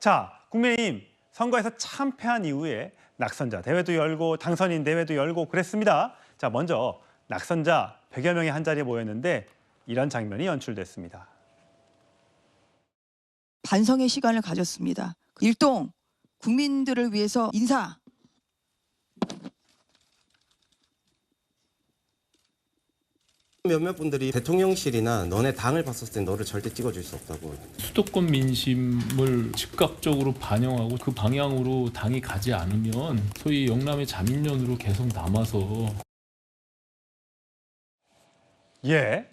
자, 국민의힘 선거에서 참패한 이후에 낙선자 대회도 열고 당선인 대회도 열고 그랬습니다. 자, 먼저 낙선자 100여 명이 한자리에 모였는데 이런 장면이 연출됐습니다. 반성의 시간을 가졌습니다. 일동 국민들을 위해서 인사. 몇몇 분들이 대통령실이나 너네 당을 봤었을 때 너를 절대 찍어줄 수 없다고. 수도권 민심을 즉각적으로 반영하고 그 방향으로 당이 가지 않으면 소위 영남의 자민련으로 계속 남아서. 예,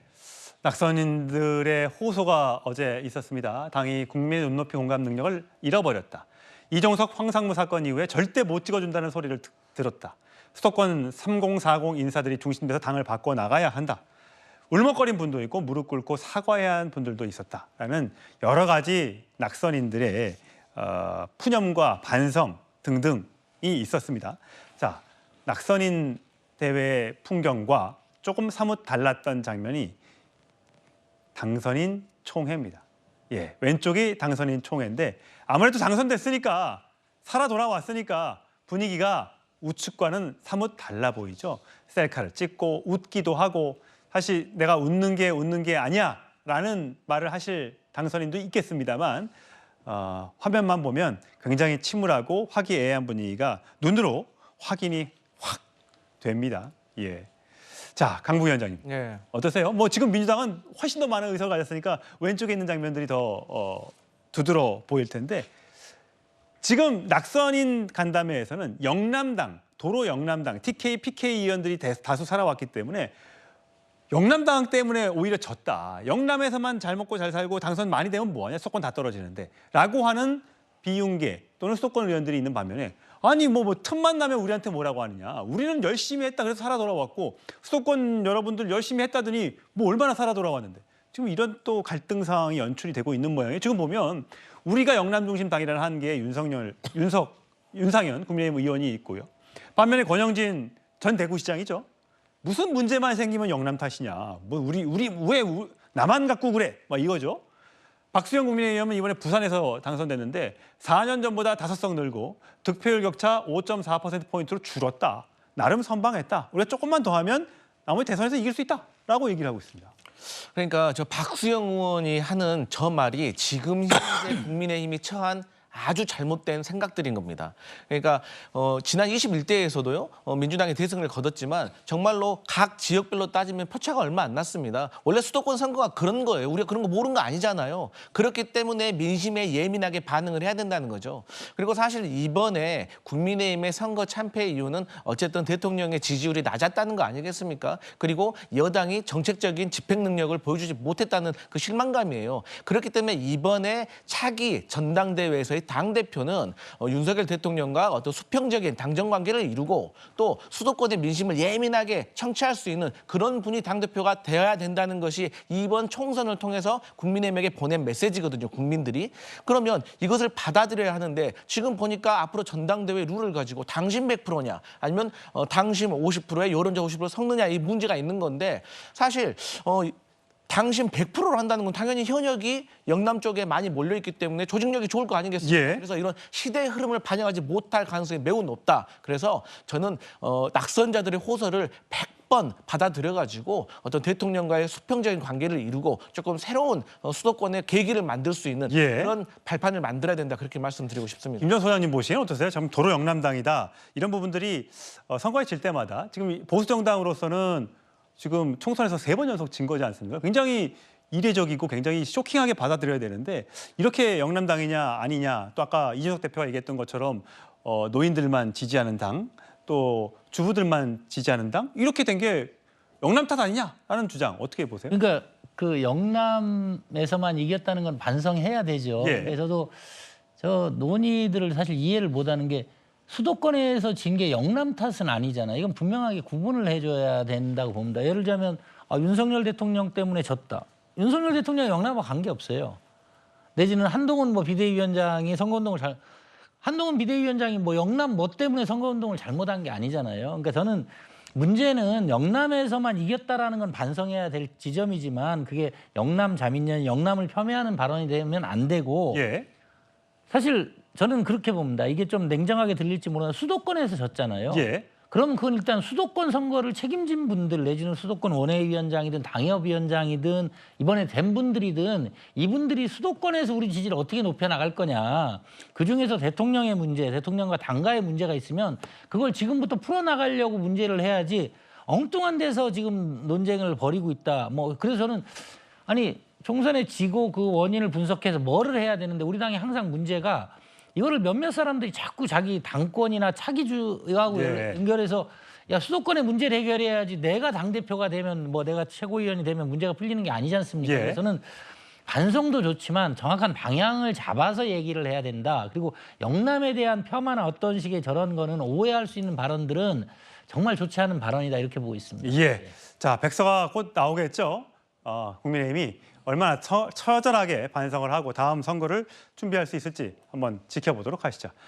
낙선인들의 호소가 어제 있었습니다. 당이 국민의 눈높이 공감 능력을 잃어버렸다. 이종석 황상무 사건 이후에 절대 못 찍어준다는 소리를 들었다. 수도권 3040 인사들이 중심돼서 당을 바꿔나가야 한다. 울먹거린 분도 있고 무릎 꿇고 사과해야 하는 분들도 있었다라는 여러 가지 낙선인들의 푸념과 반성 등등이 있었습니다. 자, 낙선인 대회 풍경과 조금 사뭇 달랐던 장면이 당선인 총회입니다. 예, 왼쪽이 당선인 총회인데 아무래도 당선됐으니까 살아 돌아왔으니까 분위기가 우측과는 사뭇 달라 보이죠. 셀카를 찍고 웃기도 하고 사실 내가 웃는 게 아니야 라는 말을 하실 당선인도 있겠습니다만 화면만 보면 굉장히 침울하고 화기애애한 분위기가 눈으로 확인이 확 됩니다. 예. 자, 강부 위원장님, 예. 어떠세요? 뭐 지금 민주당은 훨씬 더 많은 의석을 가졌으니까 왼쪽에 있는 장면들이 더 두드러 보일 텐데 지금 낙선인 간담회에서는 영남당, 도로 영남당, TK, PK 의원들이 다수 살아왔기 때문에 영남당 때문에 오히려 졌다. 영남에서만 잘 먹고 잘 살고 당선 많이 되면 뭐하냐? 수도권 다 떨어지는데 라고 하는 비윤계 또는 수도권 의원들이 있는 반면에 아니 뭐 틈만 나면 우리한테 뭐라고 하느냐. 우리는 열심히 했다 그래서 살아 돌아왔고 수도권 여러분들 열심히 했다더니 뭐 얼마나 살아 돌아왔는데 지금 이런 또 갈등 상황이 연출이 되고 있는 모양이에요. 지금 보면 우리가 영남 중심 당이라는 한 게 윤상현 국민의힘 의원이 있고요. 반면에 권영진 전 대구시장이죠. 무슨 문제만 생기면 영남 탓이냐. 뭐 우리 왜 나만 갖고 그래? 막 이거죠. 박수영 국민의힘은 이번에 부산에서 당선됐는데 4년 전보다 5석 늘고 득표율 격차 5.4%포인트로 줄었다. 나름 선방했다. 우리가 조금만 더 하면 나머지 대선에서 이길 수 있다라고 얘기를 하고 있습니다. 그러니까 저 박수영 의원이 하는 저 말이 지금 현재 국민의힘이 처한 아주 잘못된 생각들인 겁니다. 그러니까 지난 21대에서도요. 민주당이 대승을 거뒀지만 정말로 각 지역별로 따지면 표차가 얼마 안 났습니다. 원래 수도권 선거가 그런 거예요. 우리가 그런 거 모르는 거 아니잖아요. 그렇기 때문에 민심에 예민하게 반응을 해야 된다는 거죠. 그리고 사실 이번에 국민의힘의 선거 참패 이유는 어쨌든 대통령의 지지율이 낮았다는 거 아니겠습니까? 그리고 여당이 정책적인 집행 능력을 보여주지 못했다는 그 실망감이에요. 그렇기 때문에 이번에 차기 전당대회에서의 당대표는 윤석열 대통령과 어떤 수평적인 당정 관계를 이루고 또 수도권의 민심을 예민하게 청취할 수 있는 그런 분이 당대표가 되어야 된다는 것이 이번 총선을 통해서 국민의힘에게 보낸 메시지거든요. 국민들이. 그러면 이것을 받아들여야 하는데 지금 보니까 앞으로 전당대회 룰을 가지고 당심 100%냐 아니면 당심 50%에 여론자 50% 섞느냐 이 문제가 있는 건데 사실 당심 100%로 한다는 건 당연히 현역이 영남 쪽에 많이 몰려있기 때문에 조직력이 좋을 거 아니겠습니까? 예. 그래서 이런 시대의 흐름을 반영하지 못할 가능성이 매우 높다. 그래서 저는 낙선자들의 호소를 100번 받아들여가지고 어떤 대통령과의 수평적인 관계를 이루고 조금 새로운 수도권의 계기를 만들 수 있는 예. 그런 발판을 만들어야 된다. 그렇게 말씀드리고 싶습니다. 김전 소장님 보시기엔 어떠세요? 참 도로 영남당이다. 이런 부분들이 선거에 질 때마다 지금 보수 정당으로서는 지금 총선에서 3번 연속 진 거지 않습니까? 굉장히 이례적이고 굉장히 쇼킹하게 받아들여야 되는데 이렇게 영남당이냐 아니냐 또 아까 이준석 대표가 얘기했던 것처럼 노인들만 지지하는 당 또 주부들만 지지하는 당 이렇게 된 게 영남 탓 아니냐라는 주장 어떻게 보세요? 그러니까 그 영남에서만 이겼다는 건 반성해야 되죠. 예. 그래서도 저 논의들을 사실 이해를 못하는 게 수도권에서 진 게 영남 탓은 아니잖아요. 이건 분명하게 구분을 해줘야 된다고 봅니다. 예를 들자면 윤석열 대통령 때문에 졌다. 윤석열 대통령이 영남과 관계없어요. 내지는 한동훈 비대위원장이 선거운동을 한동훈 비대위원장이 영남 때문에 선거운동을 잘못한 게 아니잖아요. 그러니까 저는 문제는 영남에서만 이겼다라는 건 반성해야 될 지점이지만 그게 영남 자민련, 영남을 폄훼하는 발언이 되면 안 되고 예. 사실 저는 그렇게 봅니다. 이게 좀 냉정하게 들릴지 모르나 수도권에서 졌잖아요. 예. 그럼 그건 일단 수도권 선거를 책임진 분들 내지는 수도권 원외위원장이든 당협위원장이든 이번에 된 분들이든 이분들이 수도권에서 우리 지지를 어떻게 높여나갈 거냐. 그중에서 대통령의 문제, 대통령과 당과의 문제가 있으면 그걸 지금부터 풀어나가려고 문제를 해야지 엉뚱한 데서 지금 논쟁을 벌이고 있다. 뭐 그래서 저는 아니 총선에 지고 그 원인을 분석해서 뭐를 해야 되는데 우리 당이 항상 문제가 이거를 몇몇 사람들이 자꾸 자기 당권이나 차기주하고 예. 연결해서 야 수도권의 문제를 해결해야지 내가 당대표가 되면 뭐 내가 최고위원이 되면 문제가 풀리는 게 아니지 않습니까? 예. 그래서는 반성도 좋지만 정확한 방향을 잡아서 얘기를 해야 된다. 그리고 영남에 대한 폄하나 어떤 식의 저런 거는 오해할 수 있는 발언들은 정말 좋지 않은 발언이다 이렇게 보고 있습니다. 예. 자, 백서가 곧 나오겠죠. 국민의힘이 얼마나 처절하게 반성을 하고 다음 선거를 준비할 수 있을지 한번 지켜보도록 하시죠.